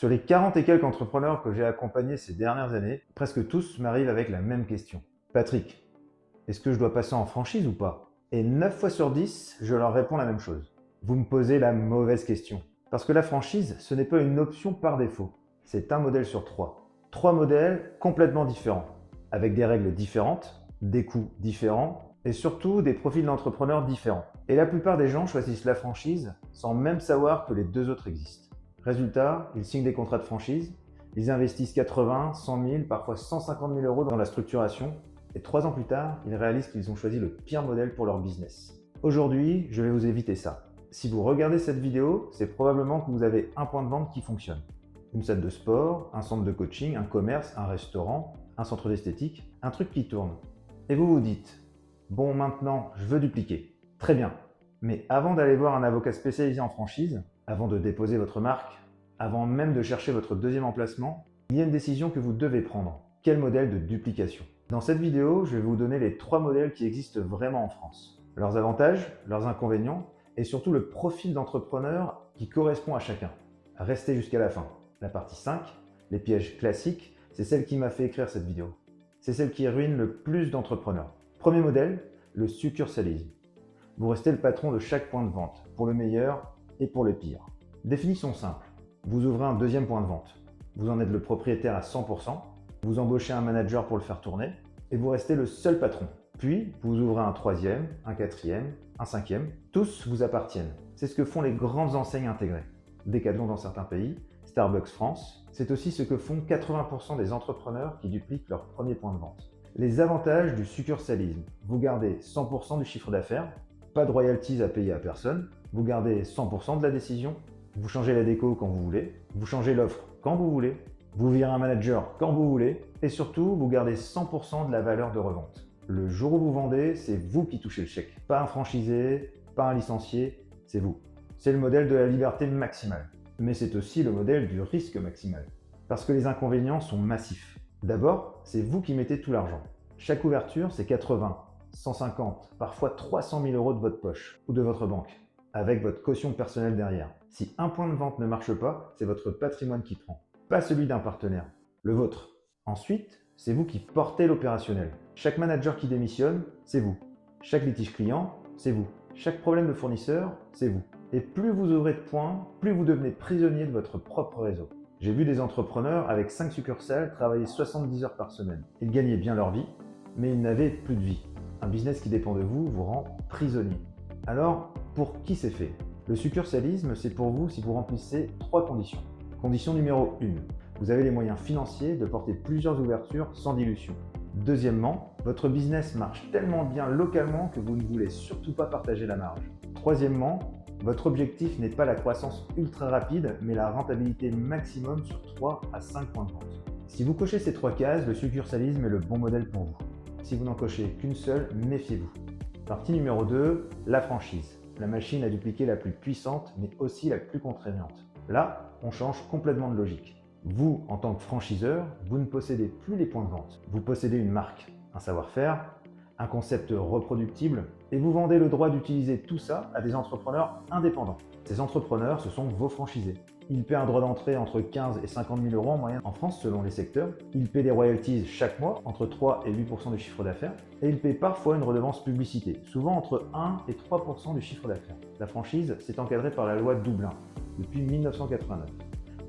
Sur les 40 et quelques entrepreneurs que j'ai accompagnés ces dernières années, presque tous m'arrivent avec la même question. Patrick, est-ce que je dois passer en franchise ou pas? Et 9 fois sur 10, je leur réponds la même chose. Vous me posez la mauvaise question. Parce que la franchise, ce n'est pas une option par défaut. C'est un modèle sur 3. 3 modèles complètement différents, avec des règles différentes, des coûts différents et surtout des profils d'entrepreneurs différents. Et la plupart des gens choisissent la franchise sans même savoir que les deux autres existent. Résultat, ils signent des contrats de franchise, ils investissent 80, 100 000, parfois 150 000 euros dans la structuration et 3 ans plus tard, ils réalisent qu'ils ont choisi le pire modèle pour leur business. Aujourd'hui, je vais vous éviter ça. Si vous regardez cette vidéo, c'est probablement que vous avez un point de vente qui fonctionne. Une salle de sport, un centre de coaching, un commerce, un restaurant, un centre d'esthétique, un truc qui tourne. Et vous vous dites, bon maintenant, je veux dupliquer. Très bien. Mais avant d'aller voir un avocat spécialisé en franchise, avant de déposer votre marque, avant même de chercher votre deuxième emplacement, il y a une décision que vous devez prendre. Quel modèle de duplication? Dans cette vidéo, je vais vous donner les 3 modèles qui existent vraiment en France. Leurs avantages, leurs inconvénients et surtout le profil d'entrepreneur qui correspond à chacun. Restez jusqu'à la fin. La partie 5, les pièges classiques, c'est celle qui m'a fait écrire cette vidéo. C'est celle qui ruine le plus d'entrepreneurs. Premier modèle, le succursalisme. Vous restez le patron de chaque point de vente, pour le meilleur et pour le pire. Définition simple. Vous ouvrez un deuxième point de vente. Vous en êtes le propriétaire à 100%. Vous embauchez un manager pour le faire tourner et vous restez le seul patron. Puis, vous ouvrez un troisième, un quatrième, un cinquième. Tous vous appartiennent. C'est ce que font les grandes enseignes intégrées. Decathlon dans certains pays, Starbucks France. C'est aussi ce que font 80% des entrepreneurs qui dupliquent leur premier point de vente. Les avantages du succursalisme. Vous gardez 100% du chiffre d'affaires, pas de royalties à payer à personne, vous gardez 100% de la décision, vous changez la déco quand vous voulez, vous changez l'offre quand vous voulez, vous virez un manager quand vous voulez et surtout, vous gardez 100% de la valeur de revente. Le jour où vous vendez, c'est vous qui touchez le chèque. Pas un franchisé, pas un licencié, c'est vous. C'est le modèle de la liberté maximale. Mais c'est aussi le modèle du risque maximal. Parce que les inconvénients sont massifs. D'abord, c'est vous qui mettez tout l'argent. Chaque ouverture, c'est 80, 150, parfois 300 000 euros de votre poche ou de votre banque, avec votre caution personnelle derrière. Si un point de vente ne marche pas, c'est votre patrimoine qui prend, pas celui d'un partenaire, le vôtre. Ensuite, c'est vous qui portez l'opérationnel. Chaque manager qui démissionne, c'est vous. Chaque litige client, c'est vous. Chaque problème de fournisseur, c'est vous. Et plus vous ouvrez de points, plus vous devenez prisonnier de votre propre réseau. J'ai vu des entrepreneurs avec 5 succursales travailler 70 heures par semaine. Ils gagnaient bien leur vie, mais ils n'avaient plus de vie. Un business qui dépend de vous vous rend prisonnier. Alors, pour qui c'est fait? Le succursalisme, c'est pour vous si vous remplissez 3 conditions. Condition numéro 1. Vous avez les moyens financiers de porter plusieurs ouvertures sans dilution. Deuxièmement, votre business marche tellement bien localement que vous ne voulez surtout pas partager la marge. Troisièmement, votre objectif n'est pas la croissance ultra rapide, mais la rentabilité maximum sur 3 à 5 points de vente. Si vous cochez ces 3 cases, le succursalisme est le bon modèle pour vous. Si vous n'en cochez qu'une seule, méfiez-vous. Partie numéro 2, la franchise. La machine à dupliquer la plus puissante, mais aussi la plus contraignante. Là, on change complètement de logique. Vous, en tant que franchiseur, vous ne possédez plus les points de vente. Vous possédez une marque, un savoir-faire, un concept reproductible et vous vendez le droit d'utiliser tout ça à des entrepreneurs indépendants. Ces entrepreneurs, ce sont vos franchisés. Ils paient un droit d'entrée entre 15 et 50 000 euros en moyenne en France selon les secteurs. Ils paient des royalties chaque mois, entre 3 et 8% du chiffre d'affaires. Et ils paient parfois une redevance publicité, souvent entre 1 et 3% du chiffre d'affaires. La franchise, c'est encadré par la loi Dublin depuis 1989.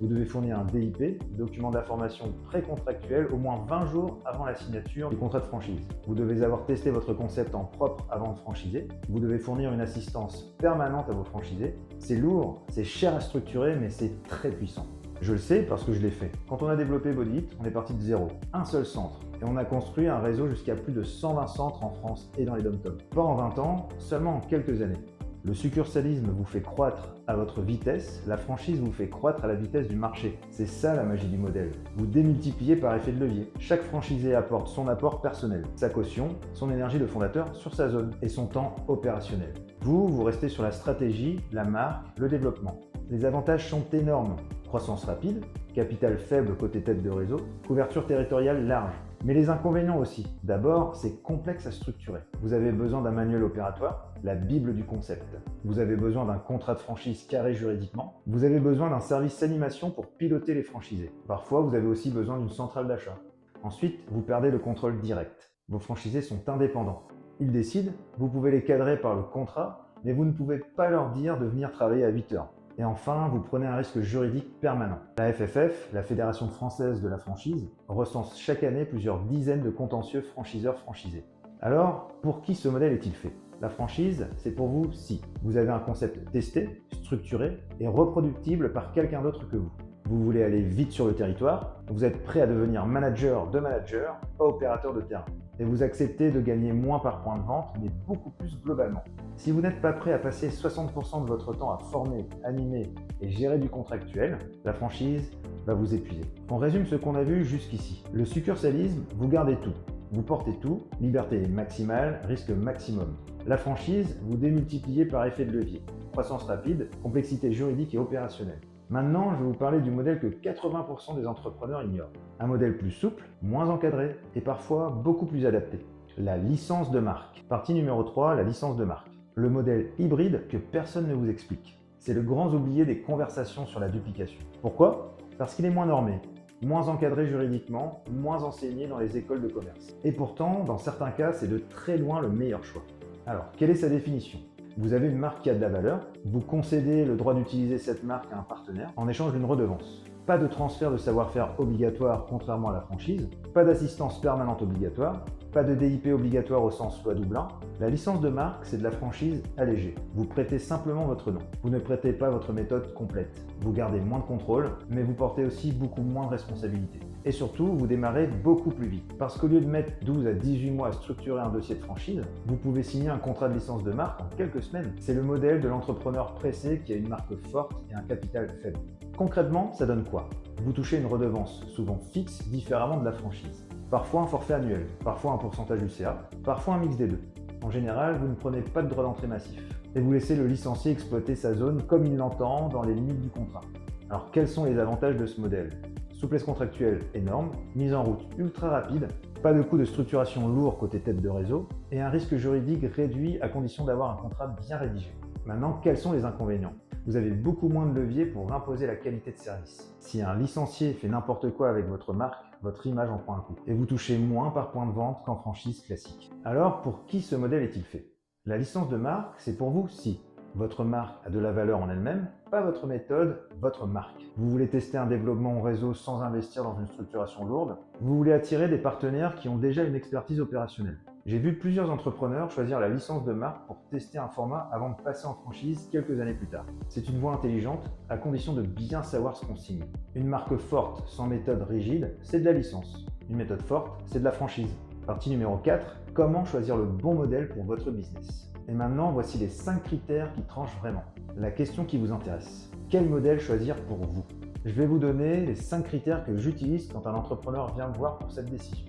Vous devez fournir un DIP, document d'information précontractuel, au moins 20 jours avant la signature du contrat de franchise. Vous devez avoir testé votre concept en propre avant de franchiser. Vous devez fournir une assistance permanente à vos franchisés. C'est lourd, c'est cher à structurer, mais c'est très puissant. Je le sais parce que je l'ai fait. Quand on a développé Bodit, on est parti de zéro. Un seul centre. Et on a construit un réseau jusqu'à plus de 120 centres en France et dans les dom-toms. Pas en 20 ans, seulement en quelques années. Le succursalisme vous fait croître à votre vitesse, la franchise vous fait croître à la vitesse du marché. C'est ça la magie du modèle. Vous démultipliez par effet de levier. Chaque franchisé apporte son apport personnel, sa caution, son énergie de fondateur sur sa zone et son temps opérationnel. Vous restez sur la stratégie, la marque, le développement. Les avantages sont énormes. Croissance rapide, capital faible côté tête de réseau, couverture territoriale large. Mais les inconvénients aussi. D'abord, c'est complexe à structurer. Vous avez besoin d'un manuel opératoire, la Bible du concept. Vous avez besoin d'un contrat de franchise carré juridiquement. Vous avez besoin d'un service animation pour piloter les franchisés. Parfois, vous avez aussi besoin d'une centrale d'achat. Ensuite, vous perdez le contrôle direct. Vos franchisés sont indépendants. Ils décident, vous pouvez les cadrer par le contrat, mais vous ne pouvez pas leur dire de venir travailler à 8 heures. Et enfin, vous prenez un risque juridique permanent. La FFF, la Fédération française de la franchise, recense chaque année plusieurs dizaines de contentieux franchiseurs-franchisés. Alors, pour qui ce modèle est-il fait? La franchise, c'est pour vous si vous avez un concept testé, structuré et reproductible par quelqu'un d'autre que vous. Vous voulez aller vite sur le territoire, vous êtes prêt à devenir manager de manager, pas opérateur de terrain. Et vous acceptez de gagner moins par point de vente, mais beaucoup plus globalement. Si vous n'êtes pas prêt à passer 60% de votre temps à former, animer et gérer du contractuel, la franchise va vous épuiser. On résume ce qu'on a vu jusqu'ici. Le succursalisme, vous gardez tout. Vous portez tout, liberté maximale, risque maximum. La franchise, vous démultipliez par effet de levier. Croissance rapide, complexité juridique et opérationnelle. Maintenant, je vais vous parler du modèle que 80% des entrepreneurs ignorent. Un modèle plus souple, moins encadré et parfois beaucoup plus adapté. La licence de marque. Partie numéro 3, la licence de marque. Le modèle hybride que personne ne vous explique. C'est le grand oublié des conversations sur la duplication. Pourquoi? Parce qu'il est moins normé, moins encadré juridiquement, moins enseigné dans les écoles de commerce. Et pourtant, dans certains cas, c'est de très loin le meilleur choix. Alors, quelle est sa définition? Vous avez une marque qui a de la valeur, vous concédez le droit d'utiliser cette marque à un partenaire en échange d'une redevance. Pas de transfert de savoir-faire obligatoire contrairement à la franchise, pas d'assistance permanente obligatoire, pas de DIP obligatoire au sens loi Dublin. La licence de marque, c'est de la franchise allégée. Vous prêtez simplement votre nom. Vous ne prêtez pas votre méthode complète. Vous gardez moins de contrôle, mais vous portez aussi beaucoup moins de responsabilité. Et surtout, vous démarrez beaucoup plus vite. Parce qu'au lieu de mettre 12 à 18 mois à structurer un dossier de franchise, vous pouvez signer un contrat de licence de marque en quelques semaines. C'est le modèle de l'entrepreneur pressé qui a une marque forte et un capital faible. Concrètement, ça donne quoi? Vous touchez une redevance, souvent fixe, différemment de la franchise. Parfois un forfait annuel, parfois un pourcentage UCA, parfois un mix des deux. En général, vous ne prenez pas de droit d'entrée massif et vous laissez le licencié exploiter sa zone comme il l'entend dans les limites du contrat. Alors quels sont les avantages de ce modèle? Souplesse contractuelle énorme, mise en route ultra rapide, pas de coût de structuration lourd côté tête de réseau et un risque juridique réduit à condition d'avoir un contrat bien rédigé. Maintenant, quels sont les inconvénients? Vous avez beaucoup moins de leviers pour imposer la qualité de service. Si un licencié fait n'importe quoi avec votre marque, votre image en prend un coup. Et vous touchez moins par point de vente qu'en franchise classique. Alors, pour qui ce modèle est-il fait? La licence de marque, c'est pour vous si votre marque a de la valeur en elle-même, pas votre méthode, votre marque. Vous voulez tester un développement au réseau sans investir dans une structuration lourde. Vous voulez attirer des partenaires qui ont déjà une expertise opérationnelle. J'ai vu plusieurs entrepreneurs choisir la licence de marque pour tester un format avant de passer en franchise quelques années plus tard. C'est une voie intelligente à condition de bien savoir ce qu'on signe. Une marque forte sans méthode rigide, c'est de la licence. Une méthode forte, c'est de la franchise. Partie numéro 4, comment choisir le bon modèle pour votre business. Et maintenant, voici les 5 critères qui tranchent vraiment. La question qui vous intéresse. Quel modèle choisir pour vous? Je vais vous donner les 5 critères que j'utilise quand un entrepreneur vient me voir pour cette décision.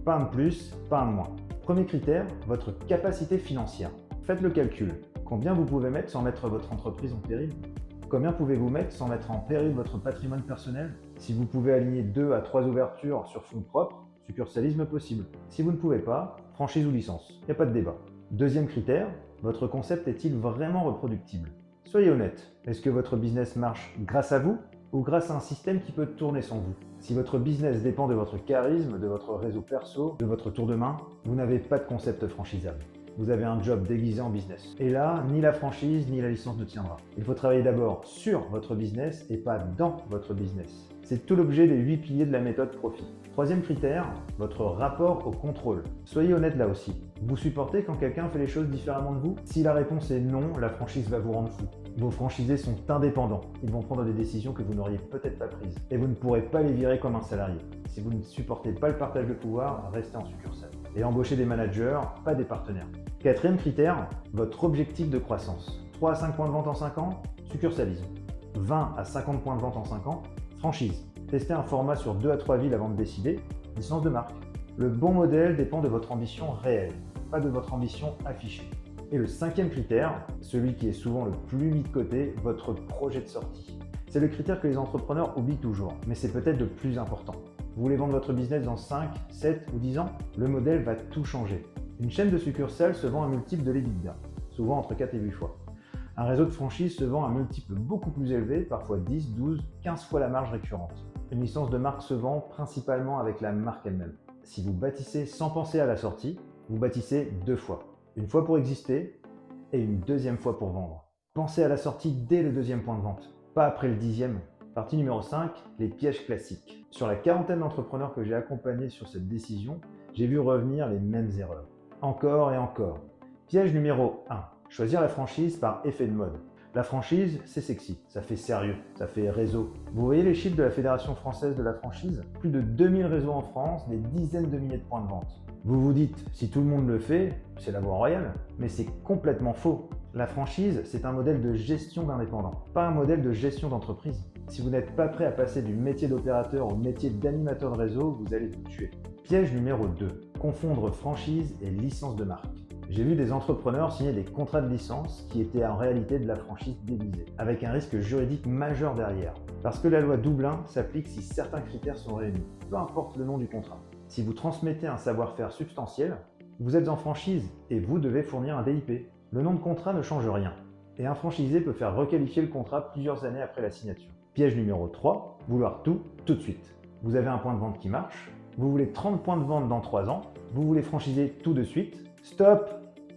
Pas un de plus, pas un de moins. Premier critère, votre capacité financière. Faites le calcul. Combien vous pouvez mettre sans mettre votre entreprise en péril? Combien pouvez-vous mettre sans mettre en péril votre patrimoine personnel? Si vous pouvez aligner 2 à 3 ouvertures sur fonds propres, succursalisme possible. Si vous ne pouvez pas, franchise ou licence. Il n'y a pas de débat. Deuxième critère, votre concept est-il vraiment reproductible? Soyez honnête. Est-ce que votre business marche grâce à vous ou grâce à un système qui peut tourner sans vous? Si votre business dépend de votre charisme, de votre réseau perso, de votre tour de main, vous n'avez pas de concept franchisable. Vous avez un job déguisé en business. Et là, ni la franchise ni la licence ne tiendra. Il faut travailler d'abord sur votre business et pas dans votre business. C'est tout l'objet des 8 piliers de la méthode Profit. Troisième critère, votre rapport au contrôle. Soyez honnête là aussi. Vous supportez quand quelqu'un fait les choses différemment de vous? Si la réponse est non, la franchise va vous rendre fou. Vos franchisés sont indépendants. Ils vont prendre des décisions que vous n'auriez peut-être pas prises. Et vous ne pourrez pas les virer comme un salarié. Si vous ne supportez pas le partage de pouvoir, restez en succursale. Et embauchez des managers, pas des partenaires. Quatrième critère, votre objectif de croissance. 3 à 5 points de vente en 5 ans, succursalisme. 20 à 50 points de vente en 5 ans, franchise. Testez un format sur 2 à 3 villes avant de décider, licence de marque. Le bon modèle dépend de votre ambition réelle, pas de votre ambition affichée. Et le cinquième critère, celui qui est souvent le plus mis de côté, votre projet de sortie. C'est le critère que les entrepreneurs oublient toujours, mais c'est peut-être le plus important. Vous voulez vendre votre business dans 5, 7 ou 10 ans? Le modèle va tout changer. Une chaîne de succursales se vend un multiple de l'EBITDA, souvent entre 4 et 8 fois. Un réseau de franchise se vend un multiple beaucoup plus élevé, parfois 10, 12, 15 fois la marge récurrente. Une licence de marque se vend principalement avec la marque elle-même. Si vous bâtissez sans penser à la sortie, vous bâtissez 2 fois. Une fois pour exister et une deuxième fois pour vendre. Pensez à la sortie dès le deuxième point de vente, pas après le 10e. Partie numéro 5, les pièges classiques. Sur la quarantaine d'entrepreneurs que j'ai accompagnés sur cette décision, j'ai vu revenir les mêmes erreurs. Encore et encore. Piège numéro 1. Choisir la franchise par effet de mode. La franchise, c'est sexy, ça fait sérieux, ça fait réseau. Vous voyez les chiffres de la Fédération française de la franchise? Plus de 2000 réseaux en France, des dizaines de milliers de points de vente. Vous vous dites, si tout le monde le fait, c'est la voie royale. Mais c'est complètement faux. La franchise, c'est un modèle de gestion d'indépendant, pas un modèle de gestion d'entreprise. Si vous n'êtes pas prêt à passer du métier d'opérateur au métier d'animateur de réseau, vous allez vous tuer. Piège numéro 2. Confondre franchise et licence de marque. J'ai vu des entrepreneurs signer des contrats de licence qui étaient en réalité de la franchise déguisée, avec un risque juridique majeur derrière. Parce que la loi Dublin s'applique si certains critères sont réunis, peu importe le nom du contrat. Si vous transmettez un savoir-faire substantiel, vous êtes en franchise et vous devez fournir un DIP. Le nom de contrat ne change rien, et un franchisé peut faire requalifier le contrat plusieurs années après la signature. Piège numéro 3, vouloir tout de suite. Vous avez un point de vente qui marche, vous voulez 30 points de vente dans 3 ans, vous voulez franchiser tout de suite. Stop!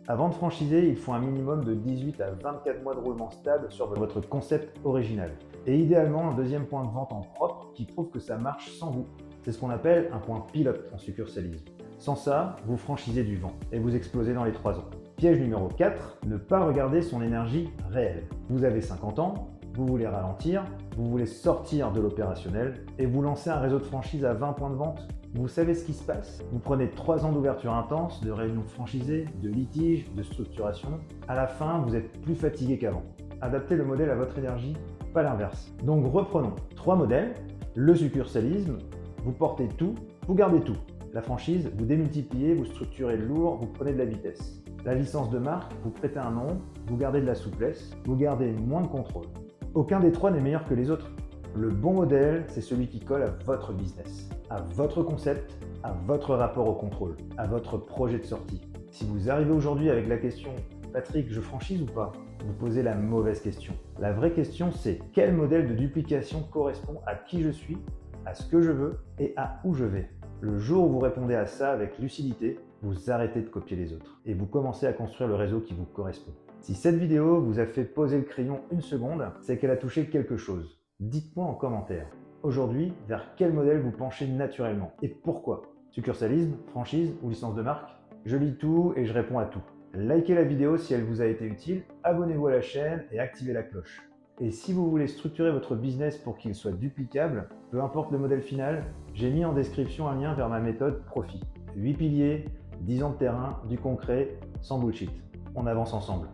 Avant de franchiser, il faut un minimum de 18 à 24 mois de roulement stable sur votre concept original. Et idéalement, un deuxième point de vente en propre qui prouve que ça marche sans vous. C'est ce qu'on appelle un point pilote en succursalisme. Sans ça, vous franchisez du vent et vous explosez dans les 3 ans. Piège numéro 4, ne pas regarder son énergie réelle. Vous avez 50 ans, vous voulez ralentir, vous voulez sortir de l'opérationnel et vous lancez un réseau de franchise à 20 points de vente. Vous savez ce qui se passe? Vous prenez 3 ans d'ouverture intense, de réunions franchisées, de litiges, de structuration. À la fin, vous êtes plus fatigué qu'avant. Adaptez le modèle à votre énergie, pas l'inverse. Donc reprenons 3 modèles. Le succursalisme, vous portez tout, vous gardez tout. La franchise, vous démultipliez, vous structurez lourd, vous prenez de la vitesse. La licence de marque, vous prêtez un nom, vous gardez de la souplesse, vous gardez moins de contrôle. Aucun des 3 n'est meilleur que les autres. Le bon modèle, c'est celui qui colle à votre business, à votre concept, à votre rapport au contrôle, à votre projet de sortie. Si vous arrivez aujourd'hui avec la question « Patrick, je franchise ou pas ?» vous posez la mauvaise question. La vraie question, c'est quel modèle de duplication correspond à qui je suis, à ce que je veux et à où je vais. Le jour où vous répondez à ça avec lucidité, vous arrêtez de copier les autres et vous commencez à construire le réseau qui vous correspond. Si cette vidéo vous a fait poser le crayon une seconde, c'est qu'elle a touché quelque chose. Dites-moi en commentaire. Aujourd'hui, vers quel modèle vous penchez naturellement et pourquoi? Succursalisme, franchise ou licence de marque? Je lis tout et je réponds à tout. Likez la vidéo si elle vous a été utile, abonnez-vous à la chaîne et activez la cloche. Et si vous voulez structurer votre business pour qu'il soit duplicable, peu importe le modèle final, j'ai mis en description un lien vers ma méthode Profit. 8 piliers, 10 ans de terrain, du concret, sans bullshit. On avance ensemble.